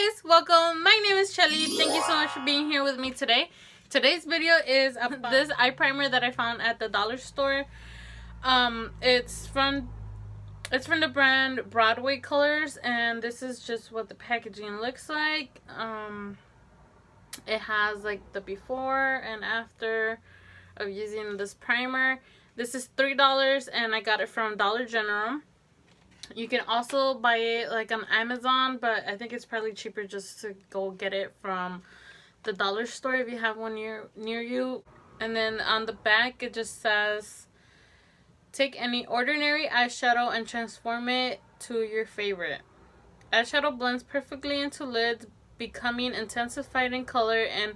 Hey guys, welcome. My name is Chelis. Thank you so much for being here with me today. Today's video is about this eye primer that I found at the dollar store. It's from the brand Broadway colors, and this is just what the packaging looks like. It has like the before and after of using this primer. This is $3 and I got it from Dollar General. You can also buy it like on Amazon, but I think it's probably cheaper just to go get it from the dollar store if you have one near you. And then on the back it just says, take any ordinary eyeshadow and transform it to your favorite. Eyeshadow blends perfectly into lids, becoming intensified in color and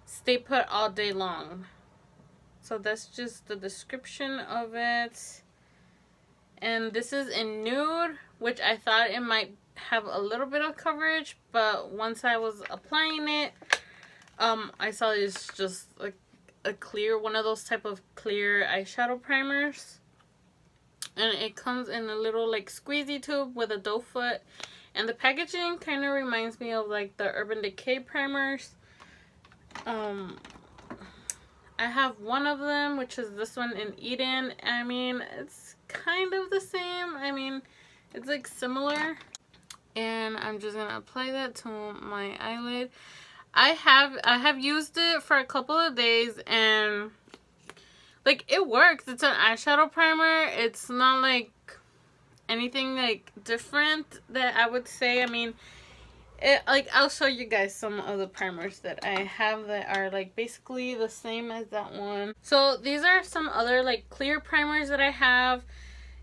stay put all day long. So that's just the description of it. And this is in nude, which I thought it might have a little bit of coverage, but once I was applying it, I saw it's just like a clear, one of those type of clear eyeshadow primers. And it comes in a little like squeezy tube with a doe foot. And the packaging kind of reminds me of like the Urban Decay primers. I have one of them, which is this one in Eden. I mean, it's kind of the same. I mean, it's like similar. And I'm just gonna apply that to my eyelid. I have used it for a couple of days and like it works. It's an eyeshadow primer. It's not like anything like different that I would say. I mean, like I'll show you guys some of the primers that I have that are like basically the same as that one. So these are some other like clear primers that I have.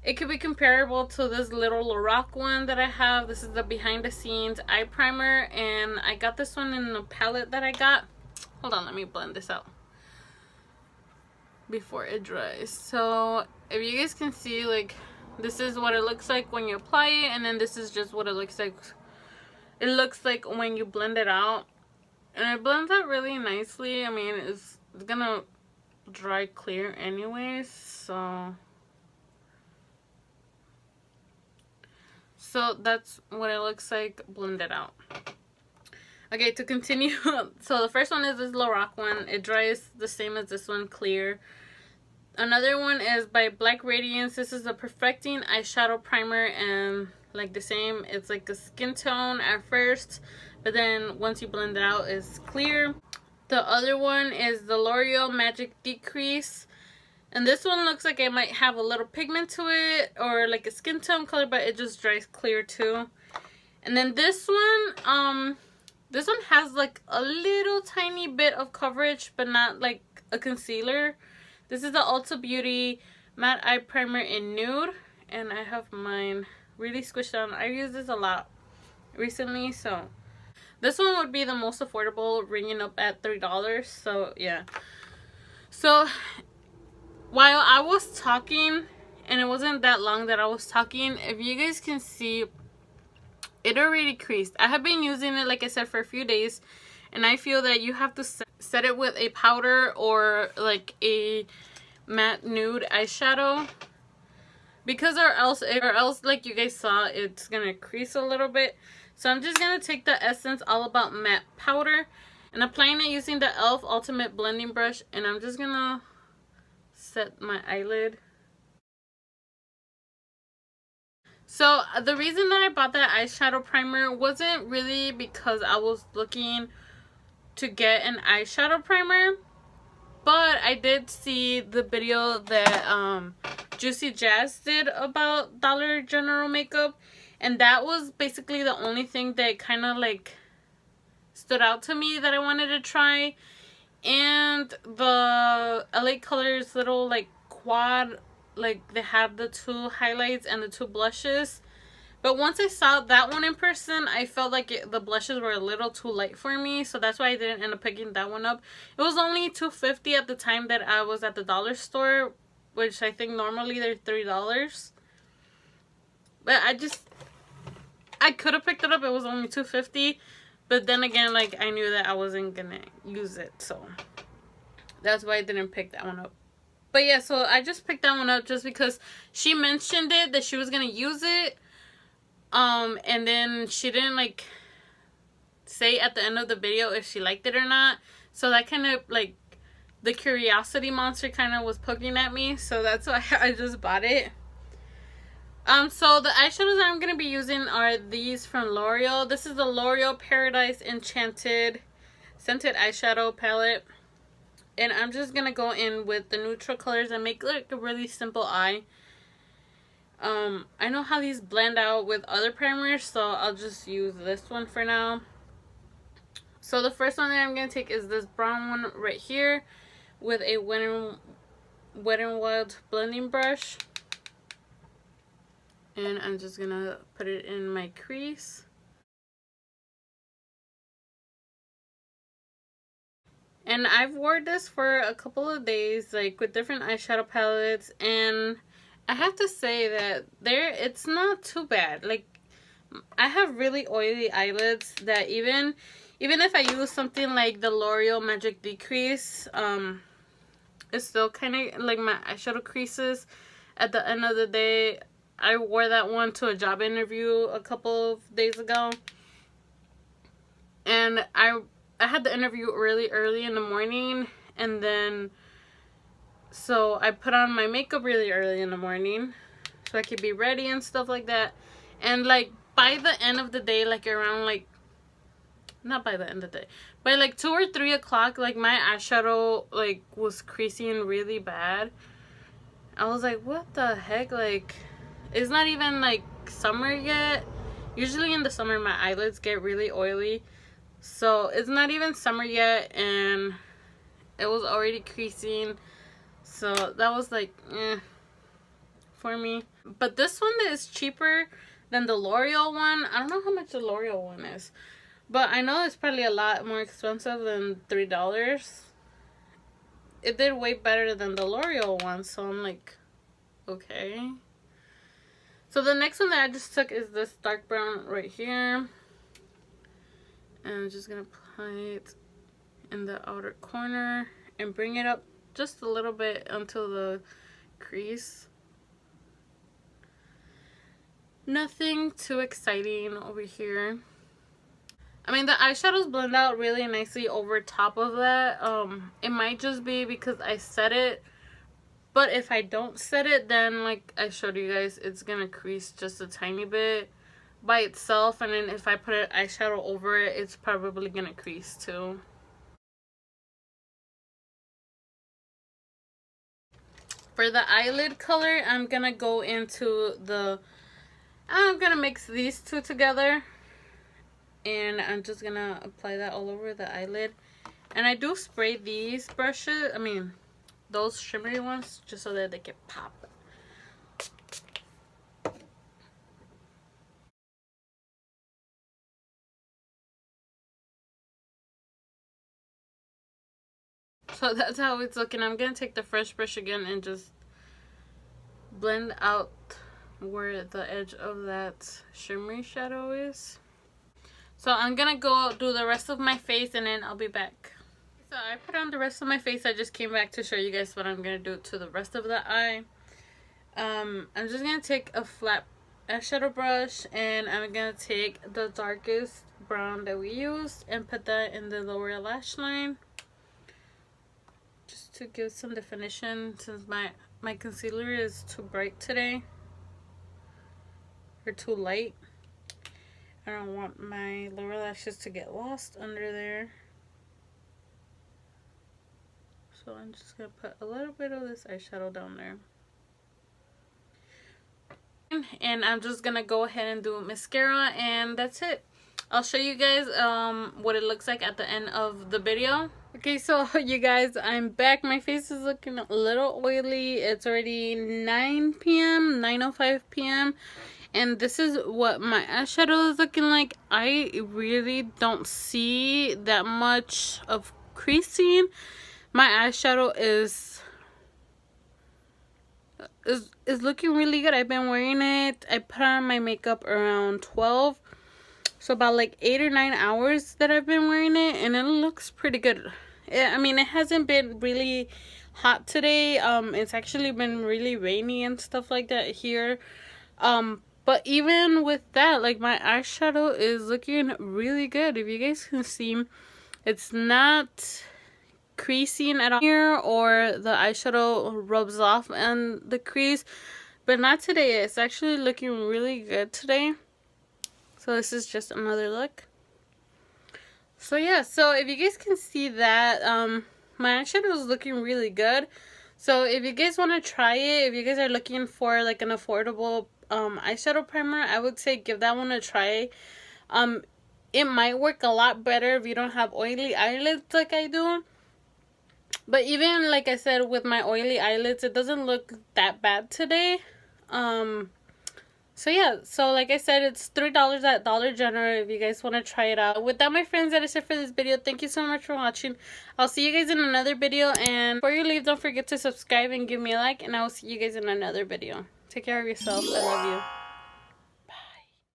It could be comparable to this little Lorac one that I have. This is the behind the scenes eye primer, and I got this one in the palette that I got. Hold on, let me blend this out before it dries. So if you guys can see, like this is what it looks like when you apply it, and then this is just what it looks like. It looks like when you blend it out, and it blends out really nicely. I mean, it's gonna dry clear anyways, so that's what it looks like blended out. Okay, to continue, so the first one is this Lorac one. It dries the same as this one, clear. Another one is by Black Radiance. This is a perfecting eyeshadow primer, and like the same, it's like a skin tone at first, but then once you blend it out, it's clear. The other one is the L'Oreal Magic Decrease, and this one looks like it might have a little pigment to it or like a skin tone color, but it just dries clear too. And then this one has like a little tiny bit of coverage, but not like a concealer. This is the Ulta Beauty Matte Eye Primer in Nude, and I have mine really squished down. I use this a lot recently, so this one would be the most affordable, ringing up at $3. So yeah. So while I was talking, and it wasn't that long that I was talking, if you guys can see, it already creased. I have been using it, like I said, for a few days, and I feel that you have to set it with a powder or like a matte nude eyeshadow, because or else like you guys saw, it's gonna crease a little bit. So I'm just gonna take the Essence All About Matte powder and applying it using the e.l.f. Ultimate Blending Brush, and I'm just gonna set my eyelid. So the reason that I bought that eyeshadow primer wasn't really because I was looking to get an eyeshadow primer, but I did see the video that Juicy Jazz did about Dollar General makeup, and that was basically the only thing that kind of like stood out to me that I wanted to try. And the LA Colors little like quad, like they had the two highlights and the two blushes, but once I saw that one in person, I felt like the blushes were a little too light for me, so that's why I didn't end up picking that one up. It was only $2.50 at the time that I was at the dollar store, which I think normally they're $3. But I could have picked it up. It was only $2.50. But then again, like, I knew that I wasn't gonna use it, so that's why I didn't pick that one up. But yeah, so I just picked that one up just because she mentioned it, that she was gonna use it. And then she didn't like say at the end of the video if she liked it or not. So that kind of like the curiosity monster kind of was poking at me, so that's why I just bought it. So the eyeshadows that I'm gonna be using are these from L'Oreal. This is the L'Oreal Paradise Enchanted Scented Eyeshadow Palette, and I'm just gonna go in with the neutral colors and make like a really simple eye. I know how these blend out with other primers, so I'll just use this one for now. So the first one that I'm gonna take is this brown one right here with a Wet n Wild blending brush, and I'm just gonna put it in my crease. And I've worn this for a couple of days, like with different eyeshadow palettes, and I have to say that it's not too bad. Like, I have really oily eyelids that even if I use something like the L'Oreal Magic Decrease, it's still kind of like my eyeshadow creases. At the end of the day, I wore that one to a job interview a couple of days ago, and I had the interview really early in the morning, and then so I put on my makeup really early in the morning so I could be ready and stuff like that. And like by the end of the day, like around like, not by the end of the day, by like 2 or 3 o'clock, like my eyeshadow like was creasing really bad. I was like, what the heck? Like, it's not even like summer yet. Usually in the summer my eyelids get really oily, so it's not even summer yet and it was already creasing. So that was like for me. But this one is cheaper than the L'Oreal one. I don't know how much the L'Oreal one is, but I know it's probably a lot more expensive than $3. It did way better than the L'Oreal one, so I'm like, okay. So the next one that I just took is this dark brown right here. And I'm just going to apply it in the outer corner and bring it up just a little bit until the crease. Nothing too exciting over here. I mean, the eyeshadows blend out really nicely over top of that. It might just be because I set it, but if I don't set it, then like I showed you guys, it's gonna crease just a tiny bit by itself, and then if I put an eyeshadow over it, it's probably gonna crease too. For the eyelid color, I'm gonna go into I'm gonna mix these two together, and I'm just gonna apply that all over the eyelid. And I do spray these brushes, I mean those shimmery ones, just so that they can pop. So that's how it's looking. I'm gonna take the fresh brush again and just blend out where the edge of that shimmery shadow is. So I'm gonna go do the rest of my face and then I'll be back. So I put on the rest of my face. I just came back to show you guys what I'm gonna do to the rest of the eye. I'm just gonna take a flat eyeshadow brush and I'm gonna take the darkest brown that we used and put that in the lower lash line, just to give some definition, since my concealer is too bright today, or too light. I don't want my lower lashes to get lost under there. So I'm just going to put a little bit of this eyeshadow down there. And I'm just going to go ahead and do mascara, and that's it. I'll show you guys what it looks like at the end of the video. Okay, so you guys, I'm back. My face is looking a little oily. It's already 9 p.m., 9:05 p.m. And this is what my eyeshadow is looking like. I really don't see that much of creasing. My eyeshadow is looking really good. I've been wearing it. I put on my makeup around 12. So about like 8 or 9 hours that I've been wearing it, and it looks pretty good. I mean, it hasn't been really hot today. It's actually been really rainy and stuff like that here. But even with that, like, my eyeshadow is looking really good. If you guys can see, it's not creasing at all here, or the eyeshadow rubs off on the crease. But not today. It's actually looking really good today. So this is just another look. So yeah, so if you guys can see that, my eyeshadow is looking really good. So if you guys want to try it, if you guys are looking for like an affordable eyeshadow primer, I would say give that one a try. It might work a lot better if you don't have oily eyelids like I do. But even like I said, with my oily eyelids, it doesn't look that bad today. So yeah, so like I said, it's $3 at Dollar General if you guys want to try it out. With that, my friends, that is it for this video. Thank you so much for watching. I'll see you guys in another video. And before you leave, don't forget to subscribe and give me a like. And I will see you guys in another video. Take care of yourself. I love you.